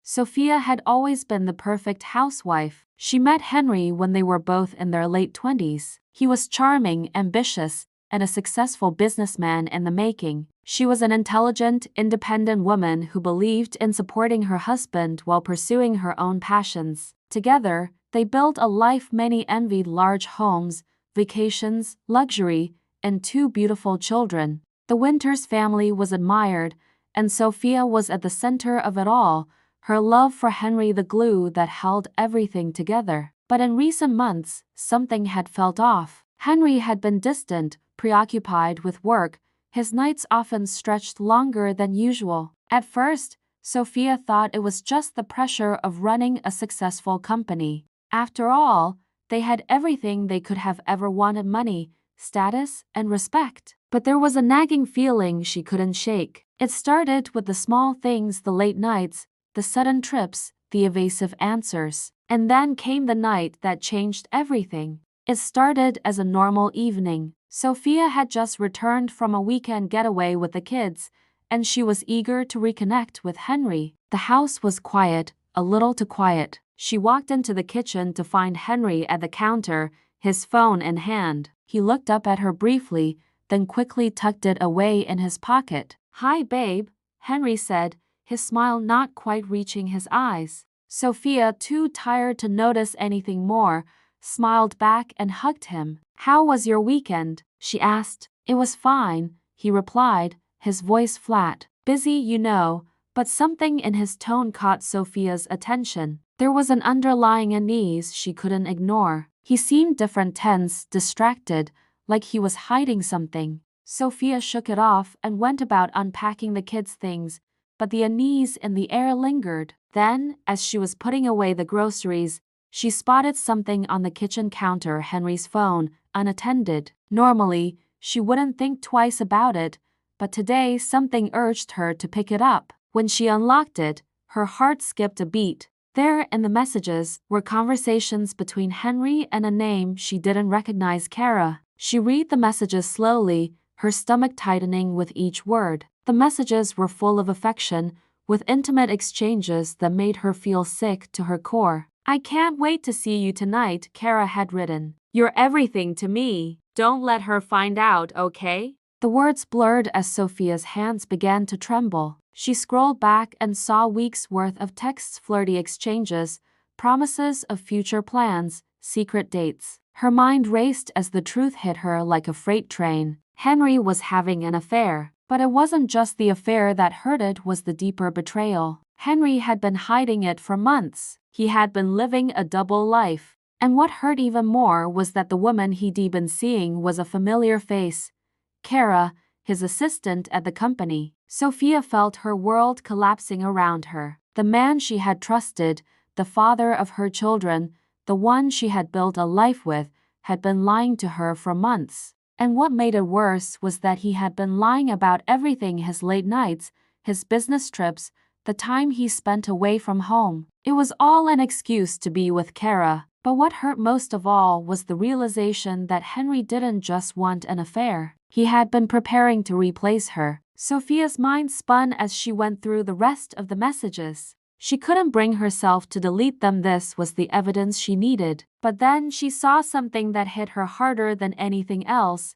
Sophia had always been the perfect housewife. She met Henry when they were both in their late 20s. He was charming, ambitious, and a successful businessman in the making. She was an intelligent, independent woman who believed in supporting her husband while pursuing her own passions. Together, they built a life many envied: large homes, vacations, luxury, and 2 beautiful children. The Winters family was admired, and Sophia was at the center of it all, her love for Henry the glue that held everything together. But in recent months, something had felt off. Henry had been distant, preoccupied with work. His nights often stretched longer than usual. At first, Sophia thought it was just the pressure of running a successful company. After all, they had everything they could have ever wanted: money, status, and respect. But there was a nagging feeling she couldn't shake. It started with the small things: the late nights, the sudden trips, the evasive answers. And then came the night that changed everything. It started as a normal evening. Sophia had just returned from a weekend getaway with the kids, and she was eager to reconnect with Henry. The house was quiet, a little too quiet. She walked into the kitchen to find Henry at the counter, his phone in hand. He looked up at her briefly, then quickly tucked it away in his pocket. "Hi, babe," Henry said, his smile not quite reaching his eyes. Sophia, too tired to notice anything more, smiled back and hugged him. "How was your weekend?" she asked. "It was fine," he replied, his voice flat. "Busy, you know," but something in his tone caught Sophia's attention. There was an underlying unease she couldn't ignore. He seemed different, tense, distracted, like he was hiding something. Sophia shook it off and went about unpacking the kids' things, but the unease in the air lingered. Then, as she was putting away the groceries, she spotted something on the kitchen counter: Henry's phone, unattended. Normally, she wouldn't think twice about it, but today something urged her to pick it up. When she unlocked it, her heart skipped a beat. There, in the messages, were conversations between Henry and a name she didn't recognize: Kara. She read the messages slowly, her stomach tightening with each word. The messages were full of affection, with intimate exchanges that made her feel sick to her core. "I can't wait to see you tonight," Kara had written. "You're everything to me. Don't let her find out, okay?" The words blurred as Sophia's hands began to tremble. She scrolled back and saw weeks' worth of texts: flirty exchanges, promises of future plans, secret dates. Her mind raced as the truth hit her like a freight train. Henry was having an affair. But it wasn't just the affair that hurt, it was the deeper betrayal. Henry had been hiding it for months. He had been living a double life. And what hurt even more was that the woman he'd been seeing was a familiar face: Kara, his assistant at the company. Sophia felt her world collapsing around her. The man she had trusted, the father of her children, the one she had built a life with, had been lying to her for months. And what made it worse was that he had been lying about everything: his late nights, his business trips, the time he spent away from home. It was all an excuse to be with Kara. But what hurt most of all was the realization that Henry didn't just want an affair. He had been preparing to replace her. Sophia's mind spun as she went through the rest of the messages. She couldn't bring herself to delete them. This was the evidence she needed. But then she saw something that hit her harder than anything else.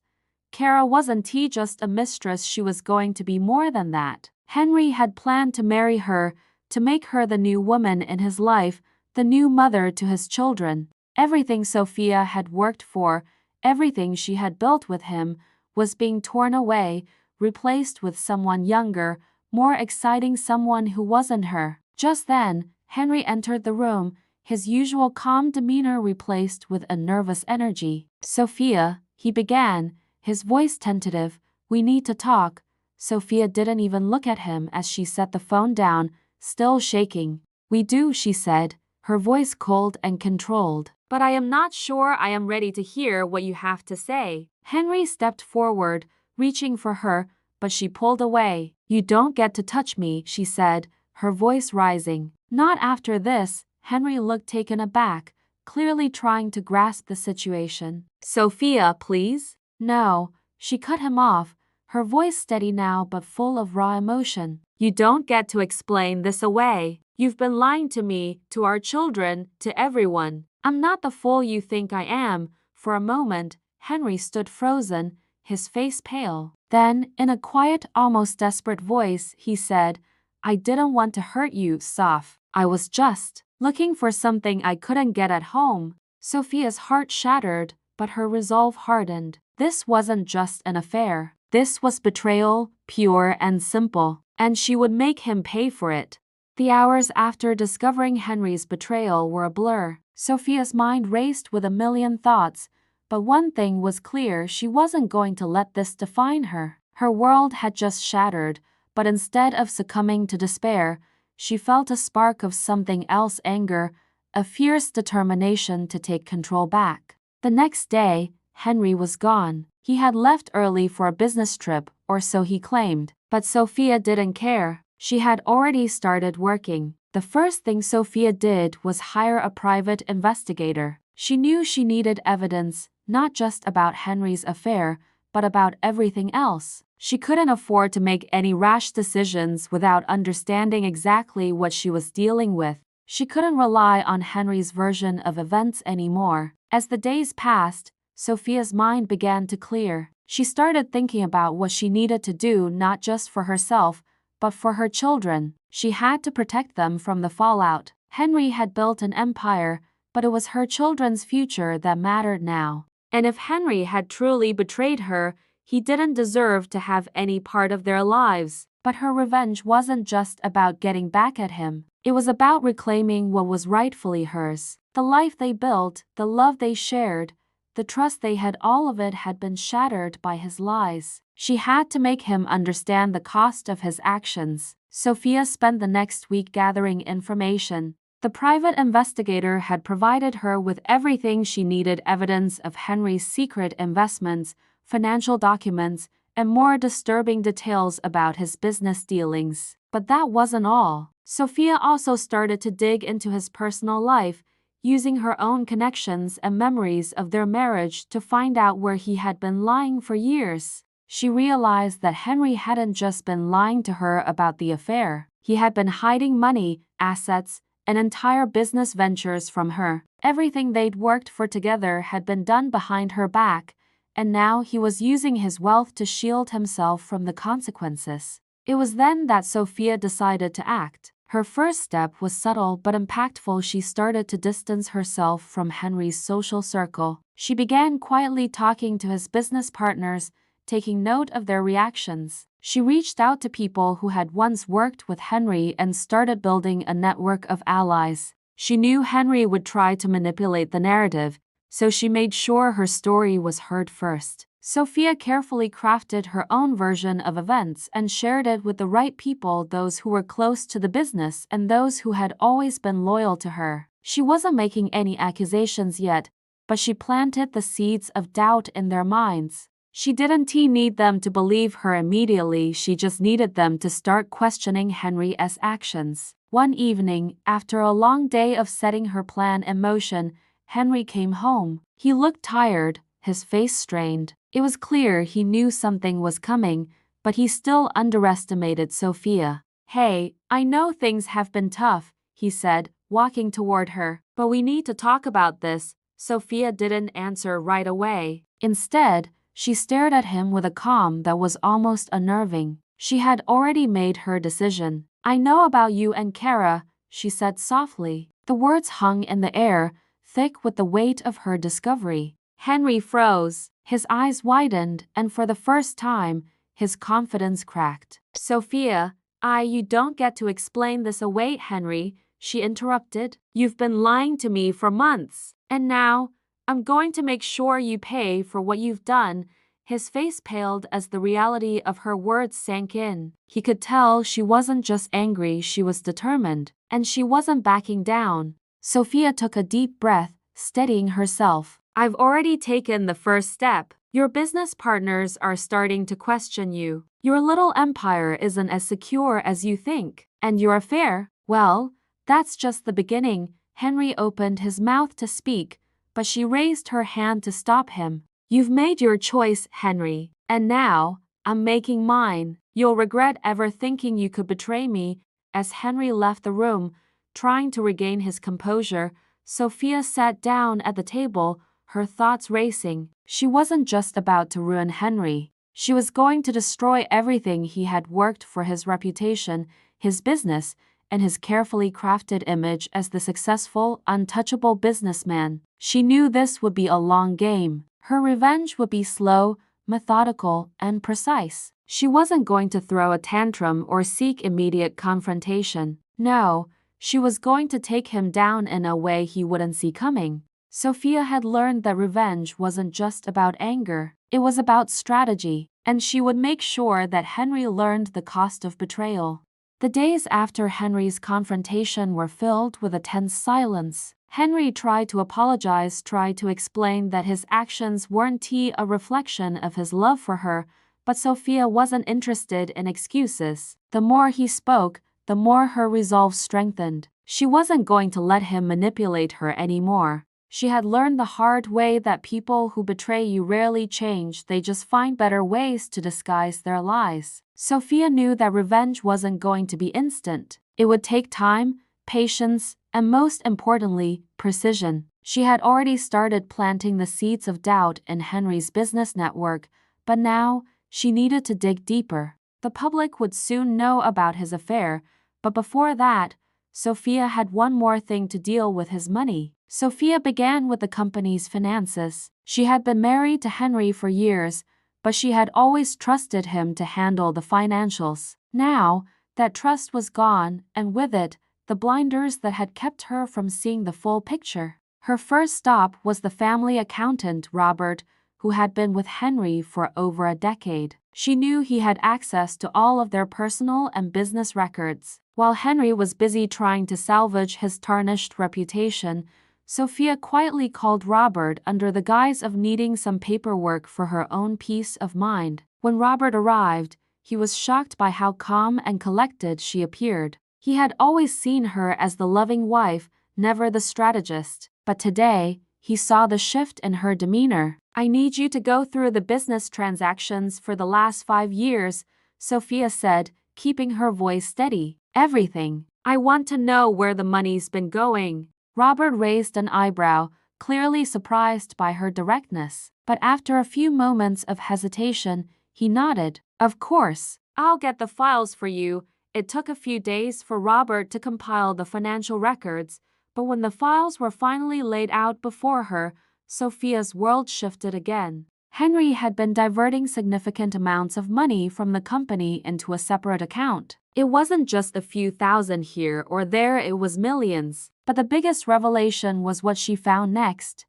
Kara wasn't just a mistress, she was going to be more than that. Henry had planned to marry her, to make her the new woman in his life, the new mother to his children. Everything Sophia had worked for, everything she had built with him, was being torn away, replaced with someone younger, more exciting, someone who wasn't her. Just then, Henry entered the room, his usual calm demeanor replaced with a nervous energy. "Sophia," he began, his voice tentative, "we need to talk." Sophia didn't even look at him as she set the phone down, still shaking. "We do," she said, her voice cold and controlled. "But I am not sure I am ready to hear what you have to say." Henry stepped forward, reaching for her, but she pulled away. "You don't get to touch me," she said, her voice rising. "Not after this." Henry looked taken aback, clearly trying to grasp the situation. "Sophia, please." "No." She cut him off, her voice steady now but full of raw emotion. You don't get to explain this away. You've been lying to me, to our children, to everyone. I'm not the fool you think I am." For a moment, Henry stood frozen, his face pale. Then, in a quiet, almost desperate voice, he said, "I didn't want to hurt you, Soph. I was just looking for something I couldn't get at home." Sophia's heart shattered, but her resolve hardened. This wasn't just an affair. This was betrayal, pure and simple, and she would make him pay for it. The hours after discovering Henry's betrayal were a blur. Sophia's mind raced with a million thoughts, but one thing was clear: she wasn't going to let this define her. Her world had just shattered, but instead of succumbing to despair, she felt a spark of something else: anger, a fierce determination to take control back. The next day, Henry was gone. He had left early for a business trip, or so he claimed. But Sophia didn't care. She had already started working. The first thing Sophia did was hire a private investigator. She knew she needed evidence, not just about Henry's affair, but about everything else. She couldn't afford to make any rash decisions without understanding exactly what she was dealing with. She couldn't rely on Henry's version of events anymore. As the days passed, Sophia's mind began to clear. She started thinking about what she needed to do, not just for herself, but for her children. She had to protect them from the fallout. Henry had built an empire, but it was her children's future that mattered now. And if Henry had truly betrayed her, he didn't deserve to have any part of their lives. But her revenge wasn't just about getting back at him. It was about reclaiming what was rightfully hers. The life they built, the love they shared, the trust they had, all of it had been shattered by his lies. She had to make him understand the cost of his actions. Sophia spent the next week gathering information. The private investigator had provided her with everything she needed: evidence of Henry's secret investments, financial documents, and more disturbing details about his business dealings. But that wasn't all. Sophia also started to dig into his personal life, using her own connections and memories of their marriage to find out where he had been lying for years. She realized that Henry hadn't just been lying to her about the affair. He had been hiding money, assets, and entire business ventures from her. Everything they'd worked for together had been done behind her back, and now he was using his wealth to shield himself from the consequences. It was then that Sophia decided to act. Her first step was subtle but impactful. She started to distance herself from Henry's social circle. She began quietly talking to his business partners, taking note of their reactions. She reached out to people who had once worked with Henry and started building a network of allies. She knew Henry would try to manipulate the narrative, so she made sure her story was heard first. Sophia carefully crafted her own version of events and shared it with the right people: those who were close to the business and those who had always been loyal to her. She wasn't making any accusations yet, but she planted the seeds of doubt in their minds. She didn't need them to believe her immediately, she just needed them to start questioning Henry's actions. One evening, after a long day of setting her plan in motion, Henry came home. He looked tired, his face strained. It was clear he knew something was coming, but he still underestimated Sophia. "Hey, I know things have been tough," he said, walking toward her, "but we need to talk about this." Sophia didn't answer right away. Instead, she stared at him with a calm that was almost unnerving. She had already made her decision. "I know about you and Kara," she said softly. The words hung in the air, thick with the weight of her discovery. Henry froze. His eyes widened, and for the first time, his confidence cracked. "Sophia, you don't get to explain this away, Henry," she interrupted. "You've been lying to me for months, and now, I'm going to make sure you pay for what you've done." His face paled as the reality of her words sank in. He could tell she wasn't just angry, she was determined, and she wasn't backing down. Sophia took a deep breath, steadying herself. "I've already taken the first step. Your business partners are starting to question you. Your little empire isn't as secure as you think. And your affair, well, that's just the beginning." Henry opened his mouth to speak, but she raised her hand to stop him. "You've made your choice, Henry, and now, I'm making mine. You'll regret ever thinking you could betray me." As Henry left the room, trying to regain his composure, Sophia sat down at the table, her thoughts racing. She wasn't just about to ruin Henry. She was going to destroy everything he had worked for: his reputation, his business, and his carefully crafted image as the successful, untouchable businessman. She knew this would be a long game. Her revenge would be slow, methodical, and precise. She wasn't going to throw a tantrum or seek immediate confrontation. No, she was going to take him down in a way he wouldn't see coming. Sophia had learned that revenge wasn't just about anger, it was about strategy, and she would make sure that Henry learned the cost of betrayal. The days after Henry's confrontation were filled with a tense silence. Henry tried to apologize, tried to explain that his actions weren't a reflection of his love for her, but Sophia wasn't interested in excuses. The more he spoke, the more her resolve strengthened. She wasn't going to let him manipulate her anymore. She had learned the hard way that people who betray you rarely change, they just find better ways to disguise their lies. Sophia knew that revenge wasn't going to be instant. It would take time, patience, and most importantly, precision. She had already started planting the seeds of doubt in Henry's business network, but now she needed to dig deeper. The public would soon know about his affair, but before that, Sophia had one more thing to deal with: his money. Sophia began with the company's finances. She had been married to Henry for years, but she had always trusted him to handle the financials. Now, that trust was gone, and with it, the blinders that had kept her from seeing the full picture. Her first stop was the family accountant, Robert, who had been with Henry for over a decade. She knew he had access to all of their personal and business records. While Henry was busy trying to salvage his tarnished reputation, Sophia quietly called Robert under the guise of needing some paperwork for her own peace of mind. When Robert arrived, he was shocked by how calm and collected she appeared. He had always seen her as the loving wife, never the strategist, but today, he saw the shift in her demeanor. "I need you to go through the business transactions for the last 5 years, Sophia said, keeping her voice steady. "Everything. I want to know where the money's been going." Robert raised an eyebrow, clearly surprised by her directness, but after a few moments of hesitation, he nodded. "Of course, I'll get the files for you." It took a few days for Robert to compile the financial records, but when the files were finally laid out before her, Sophia's world shifted again. Henry had been diverting significant amounts of money from the company into a separate account. It wasn't just a few thousand here or there, it was millions. But the biggest revelation was what she found next.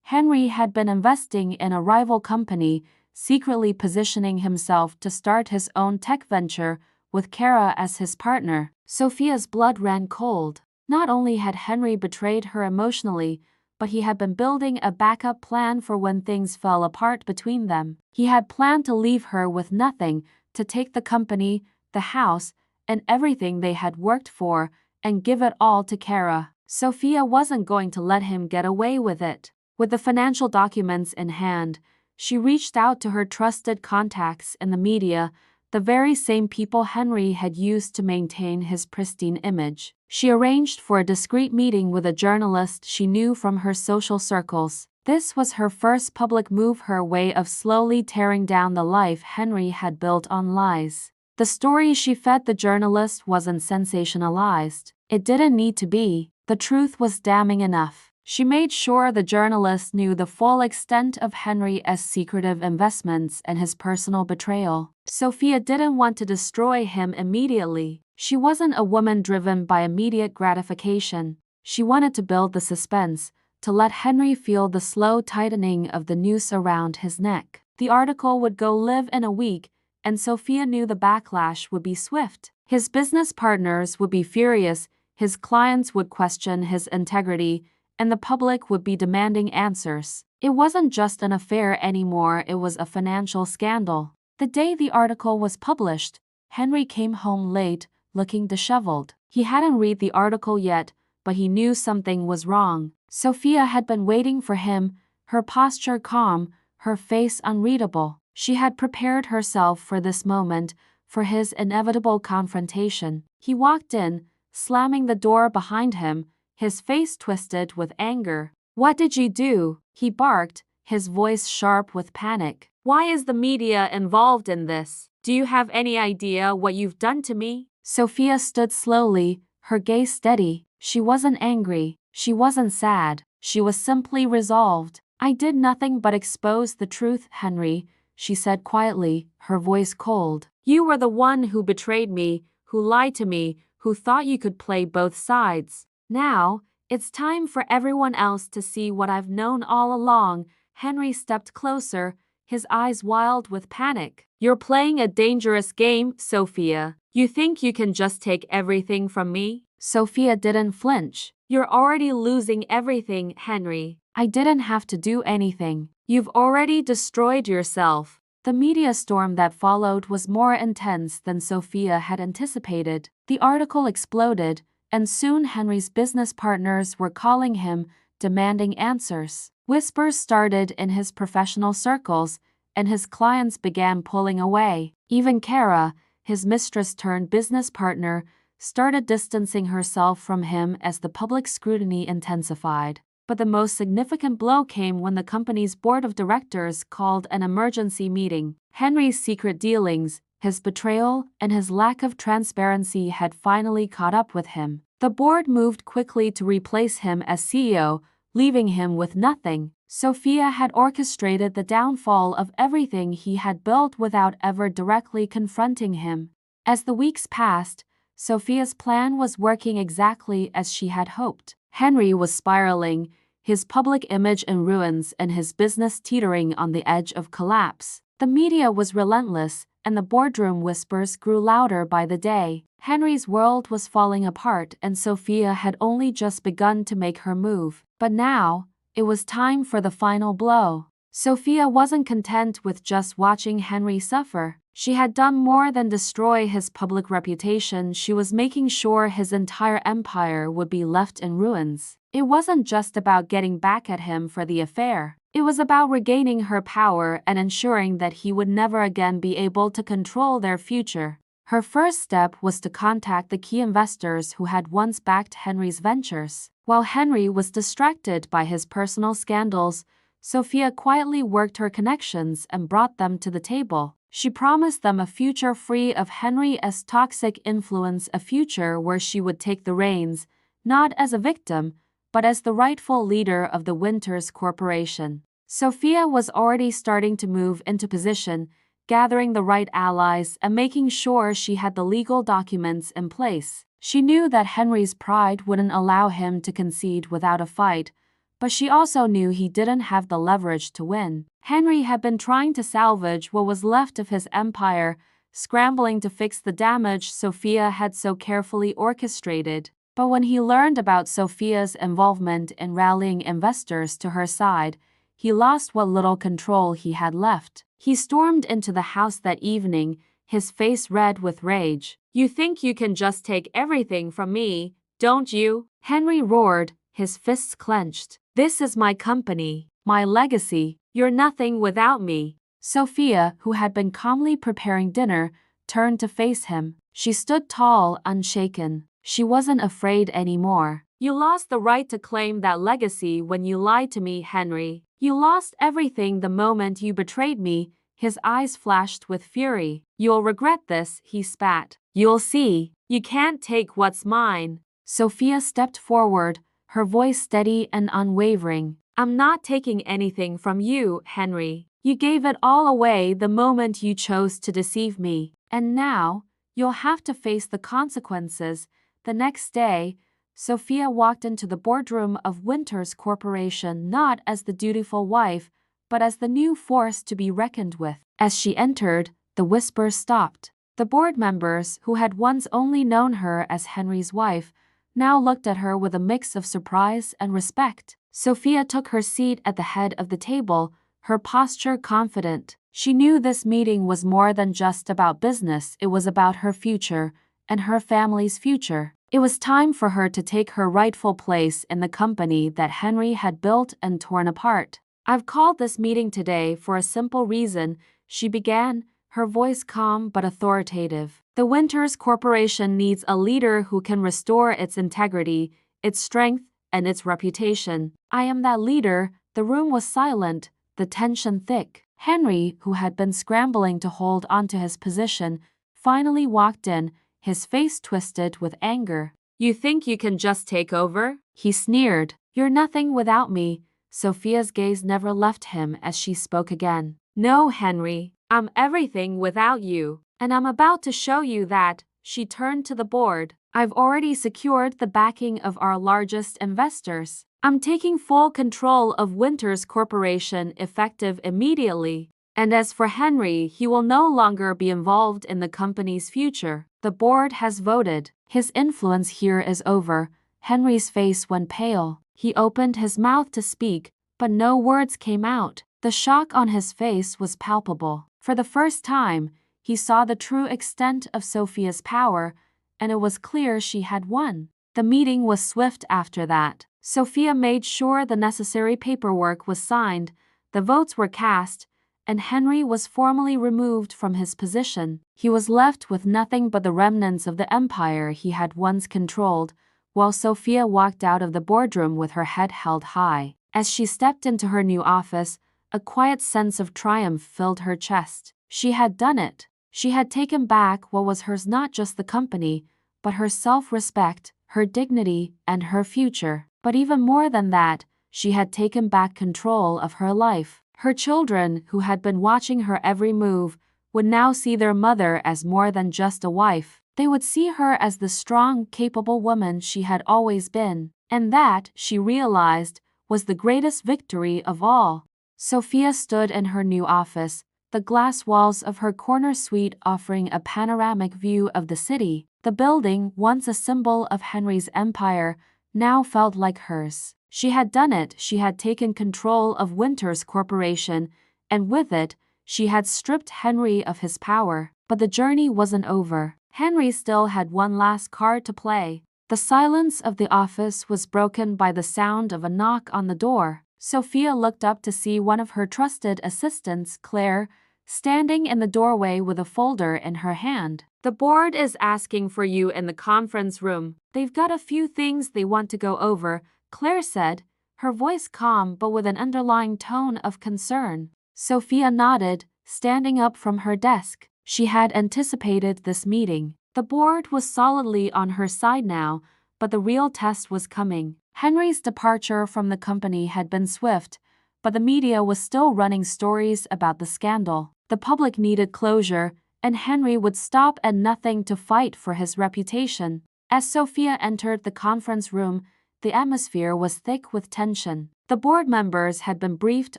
Henry had been investing in a rival company, secretly positioning himself to start his own tech venture with Kara as his partner. Sophia's blood ran cold. Not only had Henry betrayed her emotionally, but he had been building a backup plan for when things fell apart between them. He had planned to leave her with nothing, to take the company, the house, and everything they had worked for, and give it all to Kara. Sophia wasn't going to let him get away with it. With the financial documents in hand, she reached out to her trusted contacts in the media, the very same people Henry had used to maintain his pristine image. She arranged for a discreet meeting with a journalist she knew from her social circles. This was her first public move, her way of slowly tearing down the life Henry had built on lies. The story she fed the journalist wasn't sensationalized. It didn't need to be. The truth was damning enough. She made sure the journalist knew the full extent of Henry's secretive investments and his personal betrayal. Sophia didn't want to destroy him immediately. She wasn't a woman driven by immediate gratification. She wanted to build the suspense, to let Henry feel the slow tightening of the noose around his neck. The article would go live in a week, and Sophia knew the backlash would be swift. His business partners would be furious, his clients would question his integrity, and the public would be demanding answers. It wasn't just an affair anymore, it was a financial scandal. The day the article was published, Henry came home late, looking disheveled. He hadn't read the article yet, but he knew something was wrong. Sophia had been waiting for him, her posture calm, her face unreadable. She had prepared herself for this moment, for his inevitable confrontation. He walked in, slamming the door behind him, his face twisted with anger. "What did you do?" he barked, his voice sharp with panic. "Why is the media involved in this? Do you have any idea what you've done to me?" Sophia stood slowly, her gaze steady. She wasn't angry. She wasn't sad. She was simply resolved. "I did nothing but expose the truth, Henry," she said quietly, her voice cold. "You were the one who betrayed me, who lied to me, who thought you could play both sides. Now, it's time for everyone else to see what I've known all along." Henry stepped closer, his eyes wild with panic. "You're playing a dangerous game, Sophia. You think you can just take everything from me?" Sophia didn't flinch. "You're already losing everything, Henry." "I didn't have to do anything. You've already destroyed yourself." The media storm that followed was more intense than Sophia had anticipated. The article exploded, and soon Henry's business partners were calling him, demanding answers. Whispers started in his professional circles, and his clients began pulling away. Even Kara, his mistress-turned-business partner, started distancing herself from him as the public scrutiny intensified. But the most significant blow came when the company's board of directors called an emergency meeting. Henry's secret dealings, his betrayal, and his lack of transparency had finally caught up with him. The board moved quickly to replace him as CEO, leaving him with nothing. Sophia had orchestrated the downfall of everything he had built without ever directly confronting him. As the weeks passed, Sophia's plan was working exactly as she had hoped. Henry was spiraling, his public image in ruins and his business teetering on the edge of collapse. The media was relentless, and the boardroom whispers grew louder by the day. Henry's world was falling apart, and Sophia had only just begun to make her move. But now, it was time for the final blow. Sophia wasn't content with just watching Henry suffer. She had done more than destroy his public reputation. She was making sure his entire empire would be left in ruins. It wasn't just about getting back at him for the affair. It was about regaining her power and ensuring that he would never again be able to control their future. Her first step was to contact the key investors who had once backed Henry's ventures. While Henry was distracted by his personal scandals, Sophia quietly worked her connections and brought them to the table. She promised them a future free of Henry's toxic influence, a future where she would take the reins, not as a victim, but as the rightful leader of the Winters Corporation. Sophia was already starting to move into position, gathering the right allies and making sure she had the legal documents in place. She knew that Henry's pride wouldn't allow him to concede without a fight, but she also knew he didn't have the leverage to win. Henry had been trying to salvage what was left of his empire, scrambling to fix the damage Sophia had so carefully orchestrated. But when he learned about Sophia's involvement in rallying investors to her side, he lost what little control he had left. He stormed into the house that evening, his face red with rage. "You think you can just take everything from me, don't you?" Henry roared, his fists clenched. "This is my company, my legacy. You're nothing without me." Sophia, who had been calmly preparing dinner, turned to face him. She stood tall, unshaken. She wasn't afraid anymore. "You lost the right to claim that legacy when you lied to me, Henry. You lost everything the moment you betrayed me." His eyes flashed with fury. "You'll regret this," he spat. "You'll see. You can't take what's mine." Sophia stepped forward, her voice steady and unwavering. "I'm not taking anything from you, Henry. You gave it all away the moment you chose to deceive me. And now, you'll have to face the consequences." The next day, Sophia walked into the boardroom of Winters Corporation not as the dutiful wife, but as the new force to be reckoned with. As she entered, the whispers stopped. The board members, who had once only known her as Henry's wife, now looked at her with a mix of surprise and respect. Sophia took her seat at the head of the table, her posture confident. She knew this meeting was more than just about business. It was about her future and her family's future. It was time for her to take her rightful place in the company that Henry had built and torn apart. "I've called this meeting today for a simple reason," she began, her voice calm but authoritative. The Winters Corporation needs a leader who can restore its integrity, its strength, and its reputation. I am that leader. The room was silent, the tension thick. Henry, who had been scrambling to hold onto his position, finally walked in, his face twisted with anger. You think you can just take over? He sneered. You're nothing without me. Sophia's gaze never left him as she spoke again. No, Henry, I'm everything without you, and I'm about to show you that. She turned to the board. I've already secured the backing of our largest investors. I'm taking full control of Winters Corporation effective immediately. And as for Henry, he will no longer be involved in the company's future. The board has voted. His influence here is over. Henry's face went pale. He opened his mouth to speak, but no words came out. The shock on his face was palpable. For the first time, he saw the true extent of Sophia's power, and it was clear she had won. The meeting was swift after that. Sophia made sure the necessary paperwork was signed, the votes were cast, and Henry was formally removed from his position. He was left with nothing but the remnants of the empire he had once controlled, while Sophia walked out of the boardroom with her head held high. As she stepped into her new office, a quiet sense of triumph filled her chest. She had done it. She had taken back what was hers, not just the company, but her self-respect, her dignity, and her future. But even more than that, she had taken back control of her life. Her children, who had been watching her every move, would now see their mother as more than just a wife. They would see her as the strong, capable woman she had always been. And that, she realized, was the greatest victory of all. Sophia stood in her new office, the glass walls of her corner suite offering a panoramic view of the city. The building, once a symbol of Henry's empire, now felt like hers. She had done it. She had taken control of Winters Corporation, and with it, she had stripped Henry of his power. But the journey wasn't over. Henry still had one last card to play. The silence of the office was broken by the sound of a knock on the door. Sophia looked up to see one of her trusted assistants, Claire, standing in the doorway with a folder in her hand. The board is asking for you in the conference room. They've got a few things they want to go over, Claire said, her voice calm but with an underlying tone of concern. Sophia nodded, standing up from her desk. She had anticipated this meeting. The board was solidly on her side now, but the real test was coming. Henry's departure from the company had been swift, but the media was still running stories about the scandal. The public needed closure, and Henry would stop at nothing to fight for his reputation. As Sophia entered the conference room, the atmosphere was thick with tension. The board members had been briefed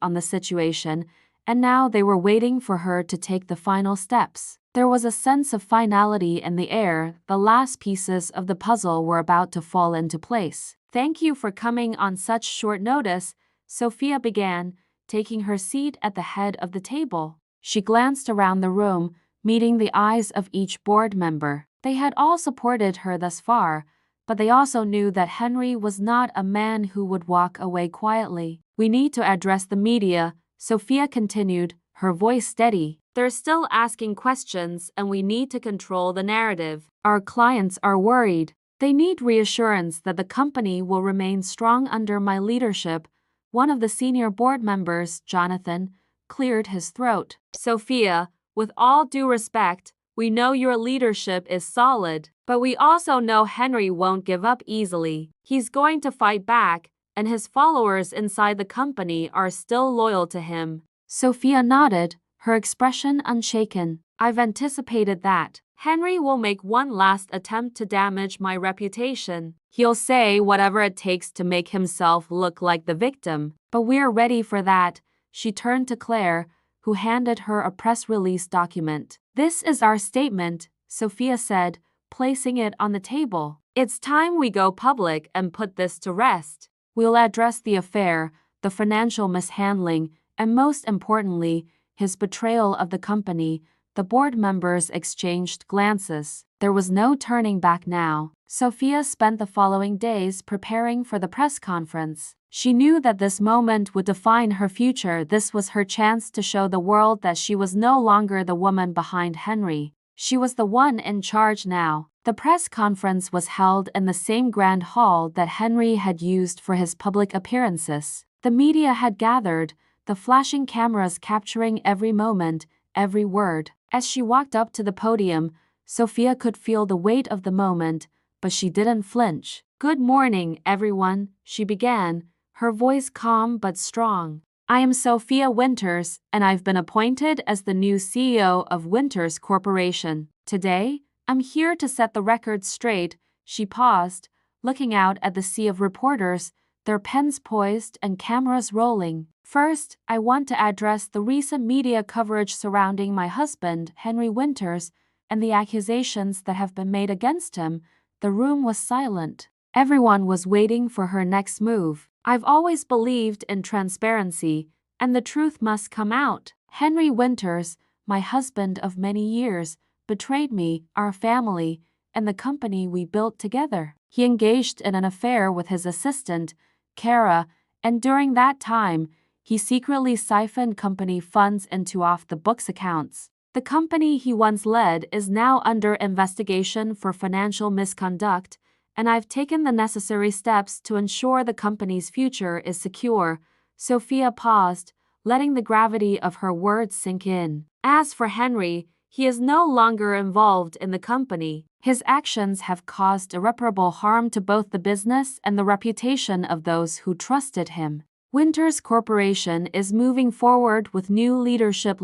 on the situation, and now they were waiting for her to take the final steps. There was a sense of finality in the air. The last pieces of the puzzle were about to fall into place. Thank you for coming on such short notice, Sophia began, taking her seat at the head of the table. She glanced around the room, meeting the eyes of each board member. They had all supported her thus far, but they also knew that Henry was not a man who would walk away quietly. We need to address the media, Sophia continued, her voice steady. They're still asking questions and we need to control the narrative. Our clients are worried. They need reassurance that the company will remain strong under my leadership. One of the senior board members, Jonathan, cleared his throat. Sophia, with all due respect, we know your leadership is solid, but we also know Henry won't give up easily. He's going to fight back, and his followers inside the company are still loyal to him. Sophia nodded, her expression unshaken. I've anticipated that. Henry will make one last attempt to damage my reputation. He'll say whatever it takes to make himself look like the victim. But we're ready for that. She turned to Claire, who handed her a press release document. This is our statement, Sophia said, placing it on the table. It's time we go public and put this to rest. We'll address the affair, the financial mishandling, and most importantly, his betrayal of the company. The board members exchanged glances. There was no turning back now. Sophia spent the following days preparing for the press conference. She knew that this moment would define her future. This was her chance to show the world that she was no longer the woman behind Henry. She was the one in charge now. The press conference was held in the same grand hall that Henry had used for his public appearances. The media had gathered, the flashing cameras capturing every moment, every word. As she walked up to the podium, Sophia could feel the weight of the moment, but she didn't flinch. "Good morning, everyone," she began, her voice calm but strong. "I am Sophia Winters, and I've been appointed as the new CEO of Winters Corporation. Today, I'm here to set the record straight." She paused, looking out at the sea of reporters, their pens poised and cameras rolling. "First, I want to address the recent media coverage surrounding my husband, Henry Winters, and the accusations that have been made against him." The room was silent. Everyone was waiting for her next move. "I've always believed in transparency, and the truth must come out. Henry Winters, my husband of many years, betrayed me, our family, and the company we built together. He engaged in an affair with his assistant, Kara, and during that time, he secretly siphoned company funds into off-the-books accounts. The company he once led is now under investigation for financial misconduct, and I've taken the necessary steps to ensure the company's future is secure." Sophia paused, letting the gravity of her words sink in. "As for Henry, he is no longer involved in the company. His actions have caused irreparable harm to both the business and the reputation of those who trusted him. Winters Corporation is moving forward with new leadership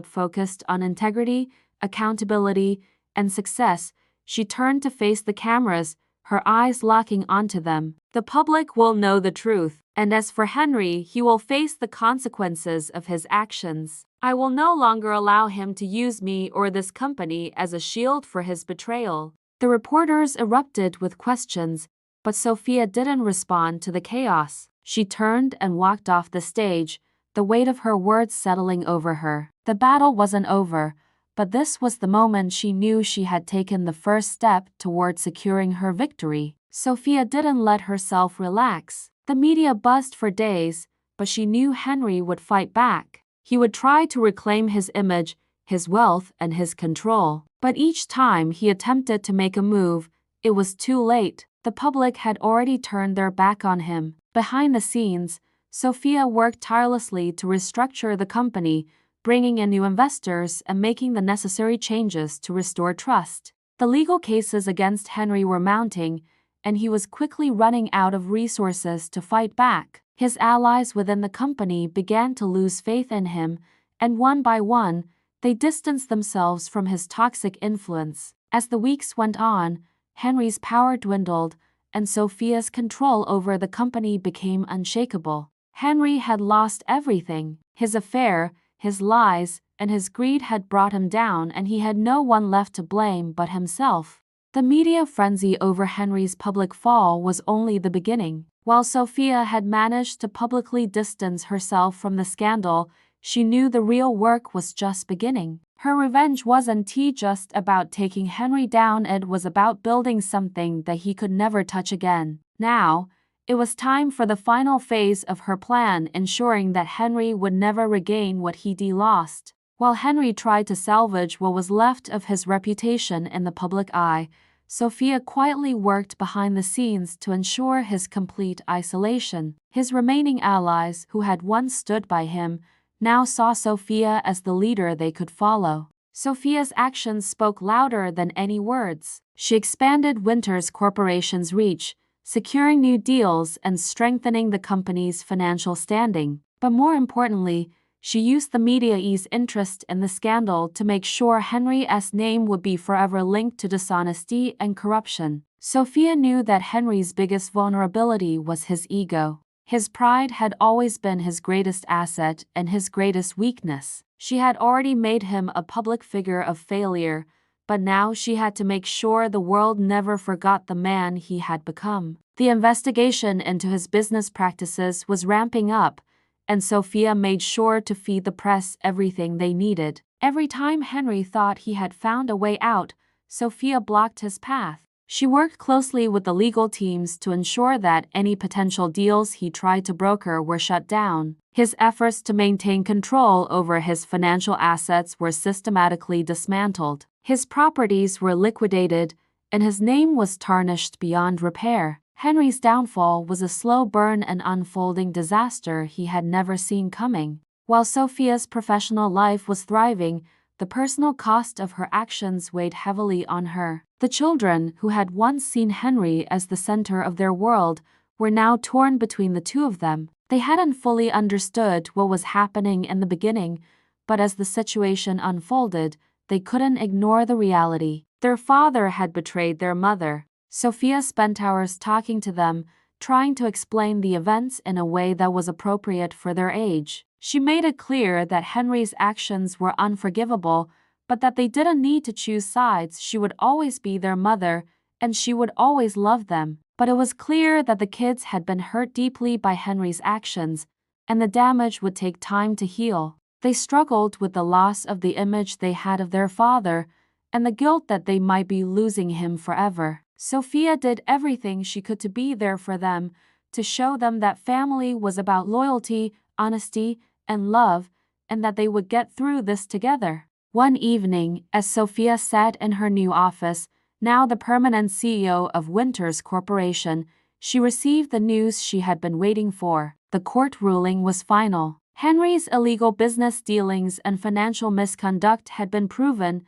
focused on integrity, accountability, and success." She turned to face the cameras, her eyes locking onto them. "The public will know the truth, and as for Henry, he will face the consequences of his actions. I will no longer allow him to use me or this company as a shield for his betrayal." The reporters erupted with questions, but Sophia didn't respond to the chaos. She turned and walked off the stage, the weight of her words settling over her. The battle wasn't over, but this was the moment she knew she had taken the first step toward securing her victory. Sophia didn't let herself relax. The media buzzed for days, but she knew Henry would fight back. He would try to reclaim his image, his wealth, and his control. But each time he attempted to make a move, it was too late. The public had already turned their back on him. Behind the scenes, Sophia worked tirelessly to restructure the company, bringing in new investors and making the necessary changes to restore trust. The legal cases against Henry were mounting, and he was quickly running out of resources to fight back. His allies within the company began to lose faith in him, and one by one, they distanced themselves from his toxic influence. As the weeks went on, Henry's power dwindled, and Sophia's control over the company became unshakable. Henry had lost everything. His affair, his lies, and his greed had brought him down, and he had no one left to blame but himself. The media frenzy over Henry's public fall was only the beginning. While Sophia had managed to publicly distance herself from the scandal, she knew the real work was just beginning. Her revenge wasn't just about taking Henry down, it was about building something that he could never touch again. Now, it was time for the final phase of her plan, ensuring that Henry would never regain what he'd lost. While Henry tried to salvage what was left of his reputation in the public eye, Sophia quietly worked behind the scenes to ensure his complete isolation. His remaining allies, who had once stood by him, now saw Sophia as the leader they could follow. Sophia's actions spoke louder than any words. She expanded Winters Corporation's reach, securing new deals and strengthening the company's financial standing. But more importantly, she used the media's interest in the scandal to make sure Henry's name would be forever linked to dishonesty and corruption. Sophia knew that Henry's biggest vulnerability was his ego. His pride had always been his greatest asset and his greatest weakness. She had already made him a public figure of failure, but now she had to make sure the world never forgot the man he had become. The investigation into his business practices was ramping up, and Sophia made sure to feed the press everything they needed. Every time Henry thought he had found a way out, Sophia blocked his path. She worked closely with the legal teams to ensure that any potential deals he tried to broker were shut down. His efforts to maintain control over his financial assets were systematically dismantled. His properties were liquidated, and his name was tarnished beyond repair. Henry's downfall was a slow burn and unfolding disaster he had never seen coming. While Sophia's professional life was thriving, the personal cost of her actions weighed heavily on her. The children, who had once seen Henry as the center of their world, were now torn between the two of them. They hadn't fully understood what was happening in the beginning, but as the situation unfolded, they couldn't ignore the reality. Their father had betrayed their mother. Sophia spent hours talking to them, trying to explain the events in a way that was appropriate for their age. She made it clear that Henry's actions were unforgivable, but that they didn't need to choose sides. She would always be their mother, and she would always love them. But it was clear that the kids had been hurt deeply by Henry's actions, and the damage would take time to heal. They struggled with the loss of the image they had of their father, and the guilt that they might be losing him forever. Sophia did everything she could to be there for them, to show them that family was about loyalty, honesty, and love, and that they would get through this together. One evening, as Sophia sat in her new office, now the permanent CEO of Winters Corporation, she received the news she had been waiting for. The court ruling was final. Henry's illegal business dealings and financial misconduct had been proven,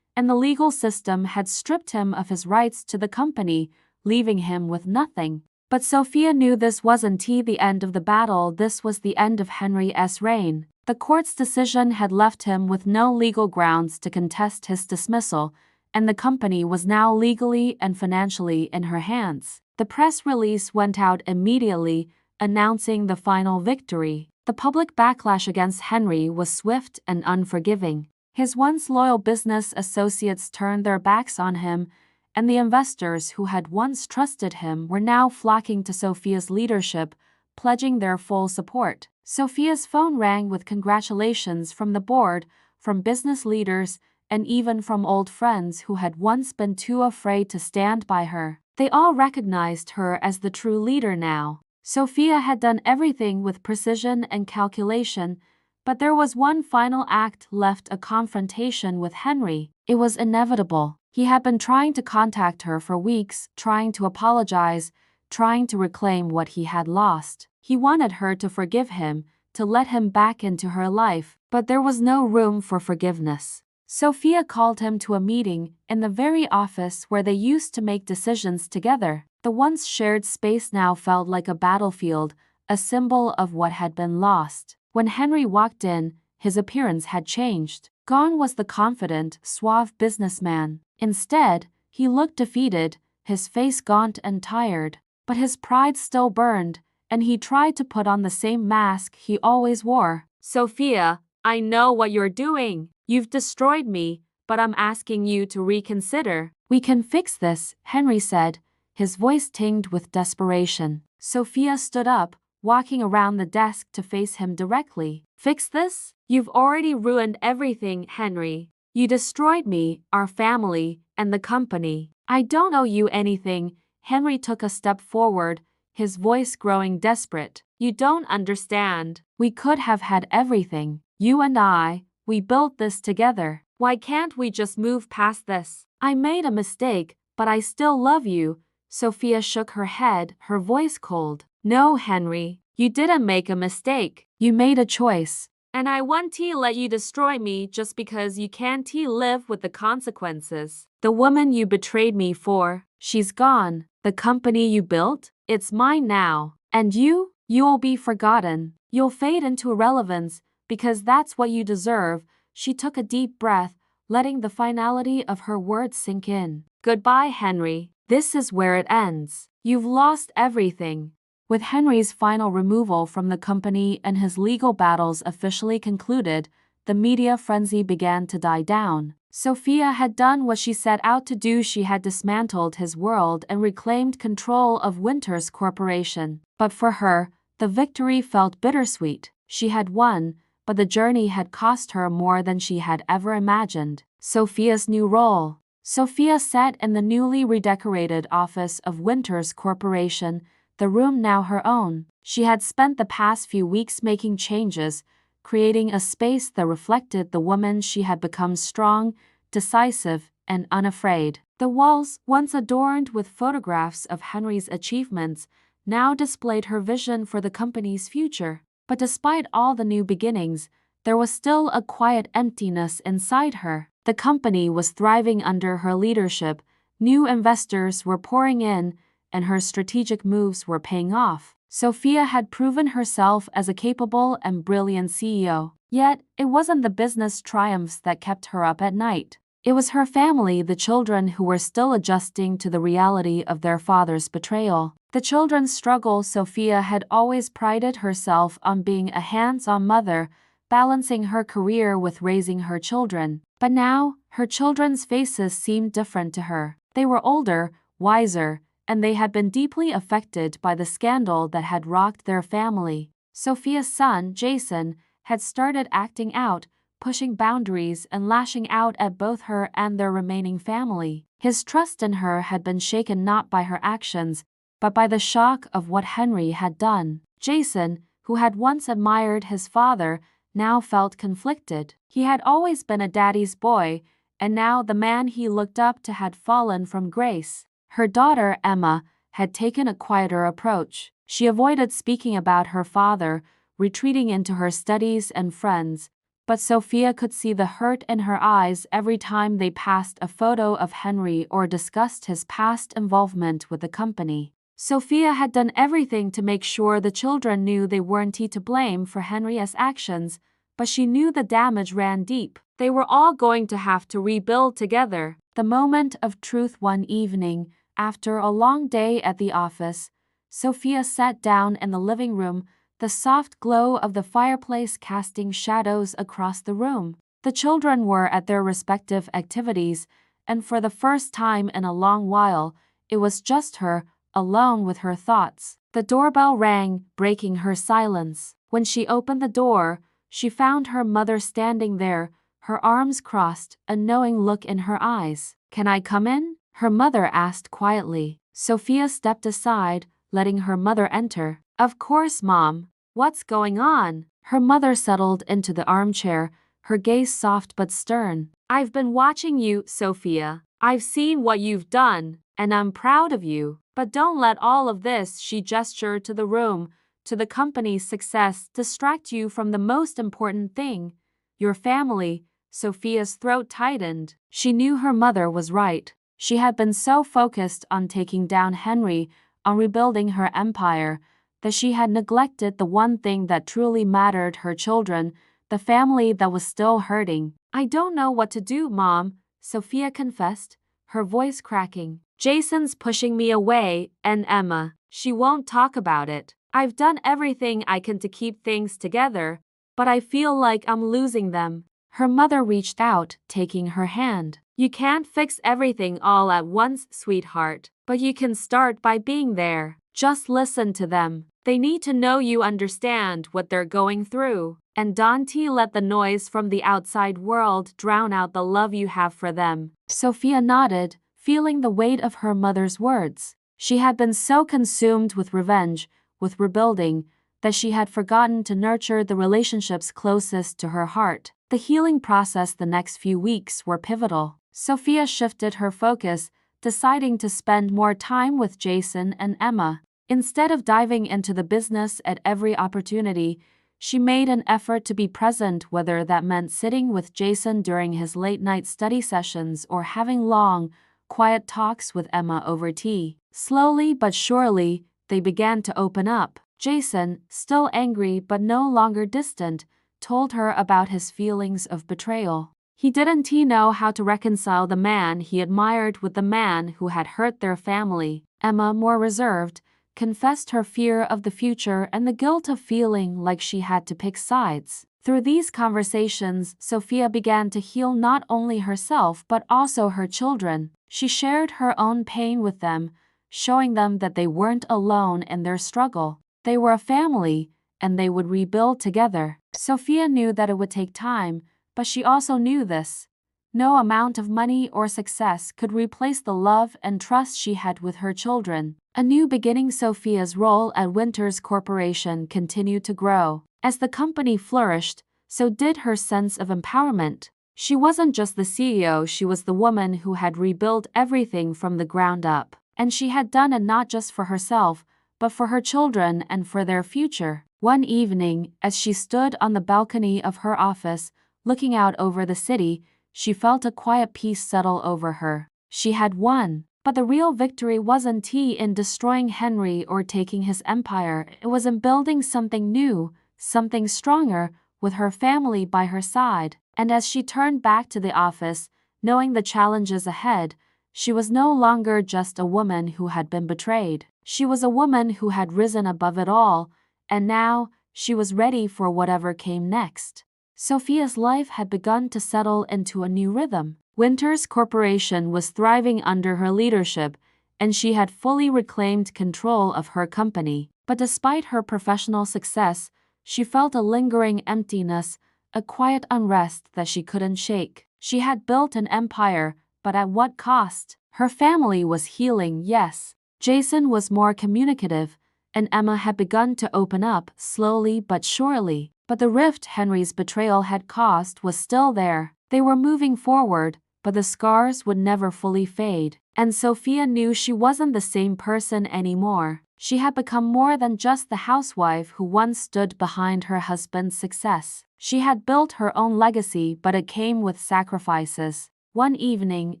and the legal system had stripped him of his rights to the company, leaving him with nothing. But Sophia knew this wasn't the end of the battle. This was the end of Henry's reign. The court's decision had left him with no legal grounds to contest his dismissal, and the company was now legally and financially in her hands. The press release went out immediately, announcing the final victory. The public backlash against Henry was swift and unforgiving. His once loyal business associates turned their backs on him, and the investors who had once trusted him were now flocking to Sophia's leadership, pledging their full support. Sophia's phone rang with congratulations from the board, from business leaders, and even from old friends who had once been too afraid to stand by her. They all recognized her as the true leader now. Sophia had done everything with precision and calculation, but there was one final act left: a confrontation with Henry. It was inevitable. He had been trying to contact her for weeks, trying to apologize, trying to reclaim what he had lost. He wanted her to forgive him, to let him back into her life, but there was no room for forgiveness. Sophia called him to a meeting in the very office where they used to make decisions together. The once shared space now felt like a battlefield, a symbol of what had been lost. When Henry walked in, his appearance had changed. Gone was the confident, suave businessman. Instead, he looked defeated, his face gaunt and tired. But his pride still burned, and he tried to put on the same mask he always wore. "Sophia, I know what you're doing. You've destroyed me, but I'm asking you to reconsider." "We can fix this," Henry said, his voice tinged with desperation. Sophia stood up, walking around the desk to face him directly. "Fix this? You've already ruined everything, Henry. You destroyed me, our family, and the company. I don't owe you anything." Henry took a step forward, his voice growing desperate. "You don't understand. We could have had everything. You and I, we built this together. Why can't we just move past this? I made a mistake, but I still love you." Sophia shook her head, her voice cold. "No, Henry, you didn't make a mistake. You made a choice. And I won't let you destroy me just because you can't live with the consequences. The woman you betrayed me for, she's gone. The company you built, it's mine now. And you'll be forgotten. You'll fade into irrelevance, because that's what you deserve." She took a deep breath, letting the finality of her words sink in. "Goodbye, Henry. This is where it ends. You've lost everything." With Henry's final removal from the company and his legal battles officially concluded, the media frenzy began to die down. Sophia had done what she set out to do. She had dismantled his world and reclaimed control of Winters Corporation. But for her, the victory felt bittersweet. She had won, but the journey had cost her more than she had ever imagined. Sophia's new role. Sophia sat in the newly redecorated office of Winters Corporation, the room now her own. She had spent the past few weeks making changes, creating a space that reflected the woman she had become: strong, decisive, and unafraid. The walls, once adorned with photographs of Henry's achievements, now displayed her vision for the company's future. But despite all the new beginnings, there was still a quiet emptiness inside her. The company was thriving under her leadership, new investors were pouring in, and her strategic moves were paying off. Sophia had proven herself as a capable and brilliant CEO. Yet, it wasn't the business triumphs that kept her up at night. It was her family, the children, who were still adjusting to the reality of their father's betrayal. The children's struggle. Sophia had always prided herself on being a hands-on mother, balancing her career with raising her children. But now, her children's faces seemed different to her. They were older, wiser, and they had been deeply affected by the scandal that had rocked their family. Sophia's son, Jason, had started acting out, pushing boundaries and lashing out at both her and their remaining family. His trust in her had been shaken not by her actions, but by the shock of what Henry had done. Jason, who had once admired his father, now felt conflicted. He had always been a daddy's boy, and now the man he looked up to had fallen from grace. Her daughter, Emma, had taken a quieter approach. She avoided speaking about her father, retreating into her studies and friends, but Sophia could see the hurt in her eyes every time they passed a photo of Henry or discussed his past involvement with the company. Sophia had done everything to make sure the children knew they weren't to blame for Henry's actions, but she knew the damage ran deep. They were all going to have to rebuild together. The moment of truth. One evening, after a long day at the office, Sophia sat down in the living room, the soft glow of the fireplace casting shadows across the room. The children were at their respective activities, and for the first time in a long while, it was just her, alone with her thoughts. The doorbell rang, breaking her silence. When she opened the door, she found her mother standing there, her arms crossed, a knowing look in her eyes. "Can I come in?" her mother asked quietly. Sophia stepped aside, letting her mother enter. "Of course, Mom. What's going on?" Her mother settled into the armchair, her gaze soft but stern. "I've been watching you, Sophia. I've seen what you've done, and I'm proud of you. But don't let all of this," she gestured to the room, "to the company's success, distract you from the most important thing, your family." Sophia's throat tightened. She knew her mother was right. She had been so focused on taking down Henry, on rebuilding her empire, that she had neglected the one thing that truly mattered: her children, the family that was still hurting. "I don't know what to do, Mom," Sophia confessed, her voice cracking. "Jason's pushing me away, and Emma, she won't talk about it. I've done everything I can to keep things together, but I feel like I'm losing them." Her mother reached out, taking her hand. "You can't fix everything all at once, sweetheart, but you can start by being there. Just listen to them. They need to know you understand what they're going through. And don't let the noise from the outside world drown out the love you have for them." Sophia nodded, feeling the weight of her mother's words. She had been so consumed with revenge, with rebuilding, that she had forgotten to nurture the relationships closest to her heart. The healing process. The next few weeks were pivotal. Sophia shifted her focus, deciding to spend more time with Jason and Emma. Instead of diving into the business at every opportunity, she made an effort to be present, whether that meant sitting with Jason during his late-night study sessions or having long, quiet talks with Emma over tea. Slowly but surely, they began to open up. Jason, still angry but no longer distant, told her about his feelings of betrayal. He didn't know how to reconcile the man he admired with the man who had hurt their family. Emma, more reserved, confessed her fear of the future and the guilt of feeling like she had to pick sides. Through these conversations, Sophia began to heal not only herself but also her children. She shared her own pain with them, showing them that they weren't alone in their struggle. They were a family, and they would rebuild together. Sophia knew that it would take time, but she also knew this: No amount of money or success could replace the love and trust she had with her children. A new beginning. Sophia's role at Winters Corporation continued to grow. As the company flourished, so did her sense of empowerment. She wasn't just the CEO, she was the woman who had rebuilt everything from the ground up. And she had done it not just for herself, but for her children and for their future. One evening, as she stood on the balcony of her office, looking out over the city, she felt a quiet peace settle over her. She had won. But the real victory wasn't in destroying Henry or taking his empire. It was in building something new, something stronger, with her family by her side. And as she turned back to the office, knowing the challenges ahead, she was no longer just a woman who had been betrayed. She was a woman who had risen above it all, and now she was ready for whatever came next. Sophia's life had begun to settle into a new rhythm. Winters Corporation was thriving under her leadership, and she had fully reclaimed control of her company. But despite her professional success, she felt a lingering emptiness, a quiet unrest that she couldn't shake. She had built an empire, but at what cost? Her family was healing, yes. Jason was more communicative, and Emma had begun to open up, slowly but surely. But the rift Henry's betrayal had caused was still there. They were moving forward, but the scars would never fully fade. And Sophia knew she wasn't the same person anymore. She had become more than just the housewife who once stood behind her husband's success. She had built her own legacy, but it came with sacrifices. One evening,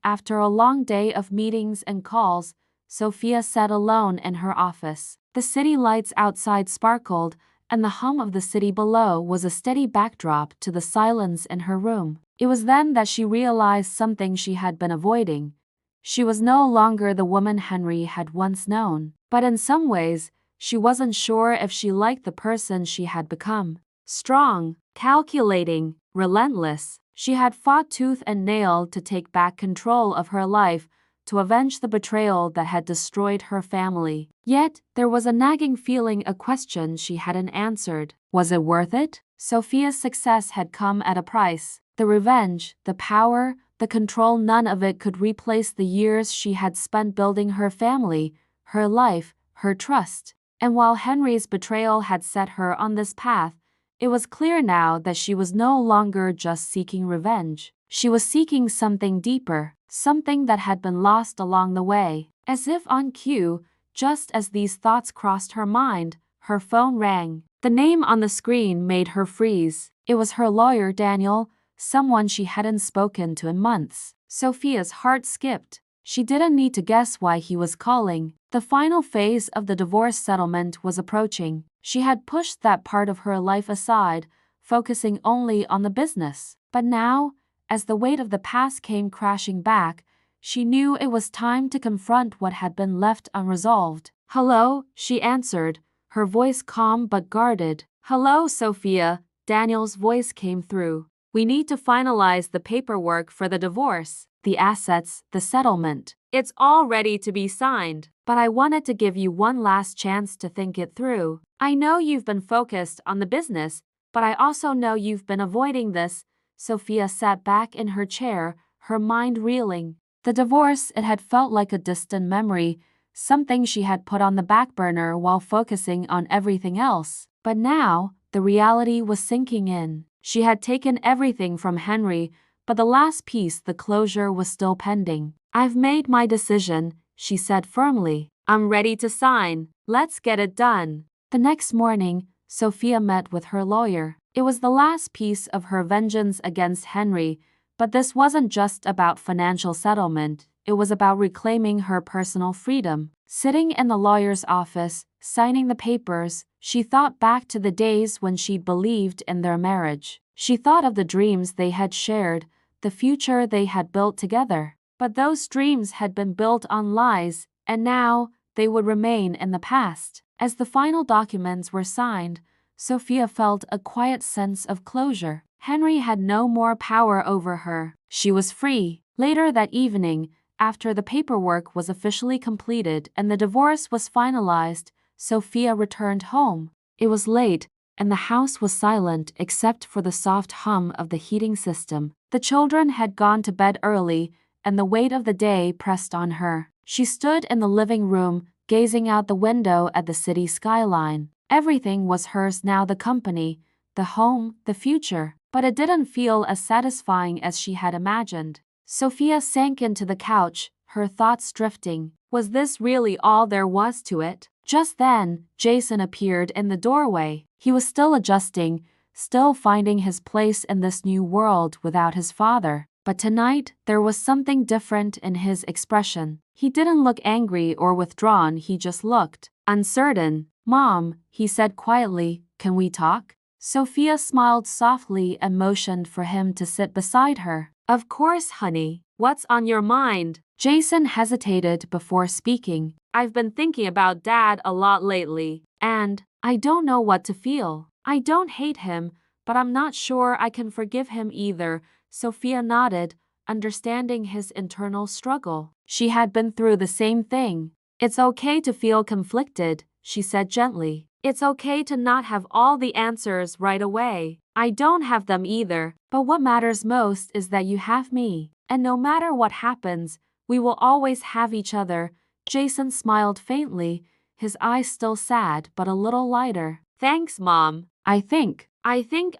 after a long day of meetings and calls, Sophia sat alone in her office. The city lights outside sparkled, and the hum of the city below was a steady backdrop to the silence in her room. It was then that she realized something she had been avoiding. She was no longer the woman Henry had once known, but in some ways, she wasn't sure if she liked the person she had become. Strong, calculating, relentless, she had fought tooth and nail to take back control of her life, to avenge the betrayal that had destroyed her family. Yet, there was a nagging feeling, a question she hadn't answered. Was it worth it? Sophia's success had come at a price. The revenge, the power, the control, none of it could replace the years she had spent building her family, her life, her trust. And while Henry's betrayal had set her on this path, it was clear now that she was no longer just seeking revenge. She was seeking something deeper, something that had been lost along the way. As if on cue, just as these thoughts crossed her mind, her phone rang. The name on the screen made her freeze. It was her lawyer, Daniel, someone she hadn't spoken to in months. Sophia's heart skipped. She didn't need to guess why he was calling. The final phase of the divorce settlement was approaching. She had pushed that part of her life aside, focusing only on the business. But now, as the weight of the past came crashing back, she knew it was time to confront what had been left unresolved. "Hello," she answered, her voice calm but guarded. "Hello, Sophia," Daniel's voice came through. "We need to finalize the paperwork for the divorce, the assets, the settlement. It's all ready to be signed, but I wanted to give you one last chance to think it through. I know you've been focused on the business, but I also know you've been avoiding this." Sophia sat back in her chair, her mind reeling. The divorce, it had felt like a distant memory, something she had put on the back burner while focusing on everything else. But now, the reality was sinking in. She had taken everything from Henry, but the last piece, the closure, was still pending. "I've made my decision," she said firmly. "I'm ready to sign. Let's get it done." The next morning, Sophia met with her lawyer. It was the last piece of her vengeance against Henry, but this wasn't just about financial settlement, it was about reclaiming her personal freedom. Sitting in the lawyer's office, signing the papers, she thought back to the days when she believed in their marriage. She thought of the dreams they had shared, the future they had built together. But those dreams had been built on lies, and now they would remain in the past. As the final documents were signed, Sophia felt a quiet sense of closure. Henry had no more power over her. She was free. Later that evening, after the paperwork was officially completed and the divorce was finalized, Sophia returned home. It was late, and the house was silent except for the soft hum of the heating system. The children had gone to bed early, and the weight of the day pressed on her. She stood in the living room, gazing out the window at the city skyline. Everything was hers now, the company, the home, the future, but it didn't feel as satisfying as she had imagined. Sophia sank into the couch, her thoughts drifting. Was this really all there was to it? Just then, Jason appeared in the doorway. He was still adjusting, still finding his place in this new world without his father. But tonight, there was something different in his expression. He didn't look angry or withdrawn, he just looked uncertain. "Mom," he said quietly, "can we talk?" Sophia smiled softly and motioned for him to sit beside her. "Of course, honey. What's on your mind?" Jason hesitated before speaking. "I've been thinking about Dad a lot lately, and I don't know what to feel. I don't hate him, but I'm not sure I can forgive him either." Sophia nodded, understanding his internal struggle. She had been through the same thing. "It's okay to feel conflicted," she said gently. "It's okay to not have all the answers right away. I don't have them either, but what matters most is that you have me. And no matter what happens, we will always have each other." Jason smiled faintly, his eyes still sad but a little lighter. "Thanks, Mom. I think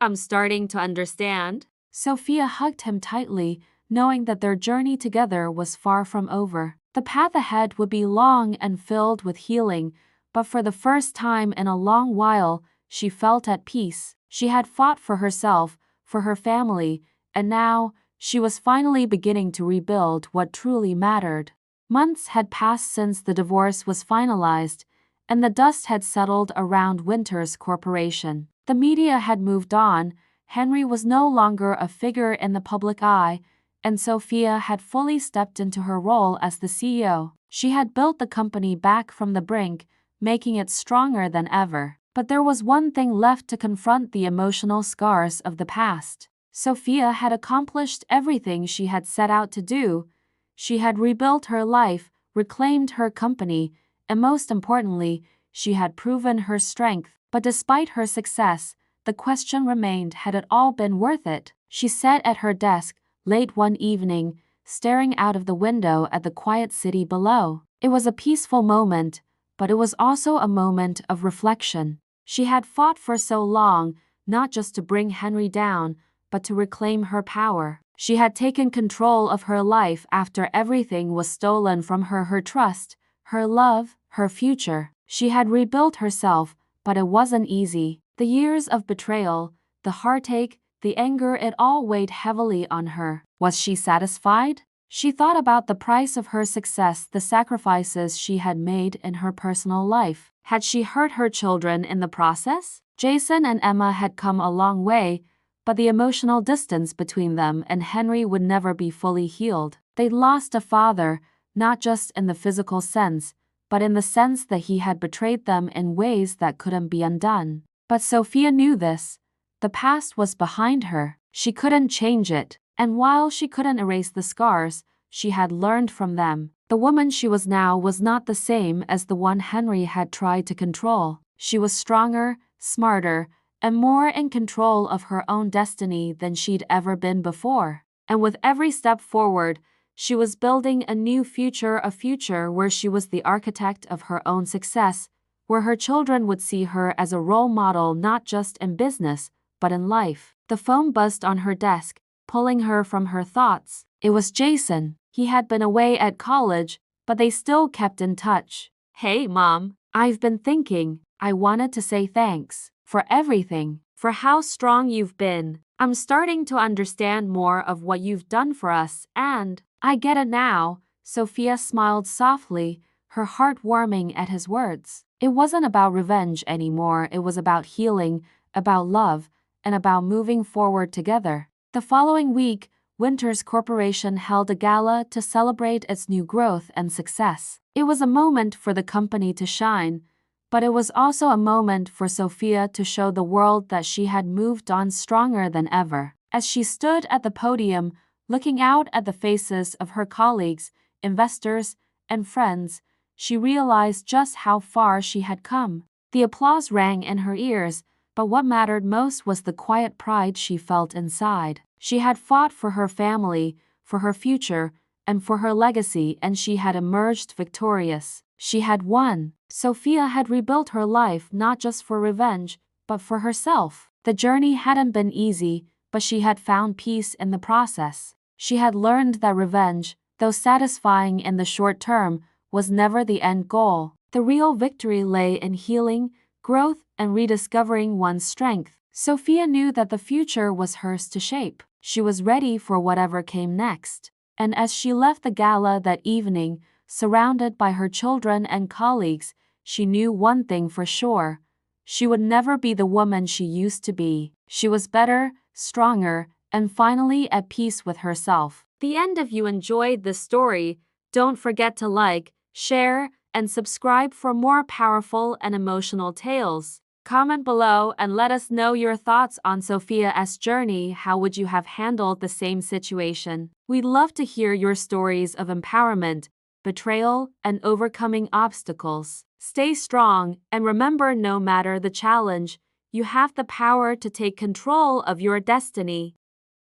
I'm starting to understand." Sophia hugged him tightly, knowing that their journey together was far from over. The path ahead would be long and filled with healing, but for the first time in a long while, she felt at peace. She had fought for herself, for her family, and now, she was finally beginning to rebuild what truly mattered. Months had passed since the divorce was finalized, and the dust had settled around Winters Corporation. The media had moved on, Henry was no longer a figure in the public eye, and Sophia had fully stepped into her role as the CEO. She had built the company back from the brink, making it stronger than ever. But there was one thing left to confront: the emotional scars of the past. Sophia had accomplished everything she had set out to do. She had rebuilt her life, reclaimed her company, and most importantly, she had proven her strength. But despite her success, the question remained: had it all been worth it? She sat at her desk, late one evening, staring out of the window at the quiet city below. It was a peaceful moment, but it was also a moment of reflection. She had fought for so long, not just to bring Henry down, but to reclaim her power. She had taken control of her life after everything was stolen from her: her trust, her love, her future. She had rebuilt herself, but it wasn't easy. The years of betrayal, the heartache, the anger, it all weighed heavily on her. Was she satisfied? She thought about the price of her success, the sacrifices she had made in her personal life. Had she hurt her children in the process? Jason and Emma had come a long way, but the emotional distance between them and Henry would never be fully healed. They'd lost a father, not just in the physical sense, but in the sense that he had betrayed them in ways that couldn't be undone. But Sophia knew this. The past was behind her. She couldn't change it. And while she couldn't erase the scars, she had learned from them. The woman she was now was not the same as the one Henry had tried to control. She was stronger, smarter, and more in control of her own destiny than she'd ever been before. And with every step forward, she was building a new future, a future where she was the architect of her own success, where her children would see her as a role model not just in business, but in life. The phone buzzed on her desk, pulling her from her thoughts. It was Jason. He had been away at college, but they still kept in touch. "Hey, Mom. I've been thinking. I wanted to say thanks for everything, for how strong you've been. I'm starting to understand more of what you've done for us, and I get it now." Sophia smiled softly, her heart warming at his words. It wasn't about revenge anymore. It was about healing, about love, and about moving forward together. The following week, Winters Corporation held a gala to celebrate its new growth and success. It was a moment for the company to shine, but it was also a moment for Sophia to show the world that she had moved on stronger than ever. As she stood at the podium, looking out at the faces of her colleagues, investors, and friends, she realized just how far she had come. The applause rang in her ears, but what mattered most was the quiet pride she felt inside. She had fought for her family, for her future, and for her legacy, and she had emerged victorious. She had won. Sophia had rebuilt her life not just for revenge, but for herself. The journey hadn't been easy, but she had found peace in the process. She had learned that revenge, though satisfying in the short term, was never the end goal. The real victory lay in healing, growth, and rediscovering one's strength. Sophia knew that the future was hers to shape. She was ready for whatever came next. And as she left the gala that evening, surrounded by her children and colleagues, she knew one thing for sure. She would never be the woman she used to be. She was better, stronger, and finally at peace with herself. The end. If you enjoyed this story, don't forget to like, share, and subscribe for more powerful and emotional tales. Comment below and let us know your thoughts on Sophia's journey. How would you have handled the same situation? We'd love to hear your stories of empowerment, betrayal, and overcoming obstacles. Stay strong, and remember, no matter the challenge, you have the power to take control of your destiny.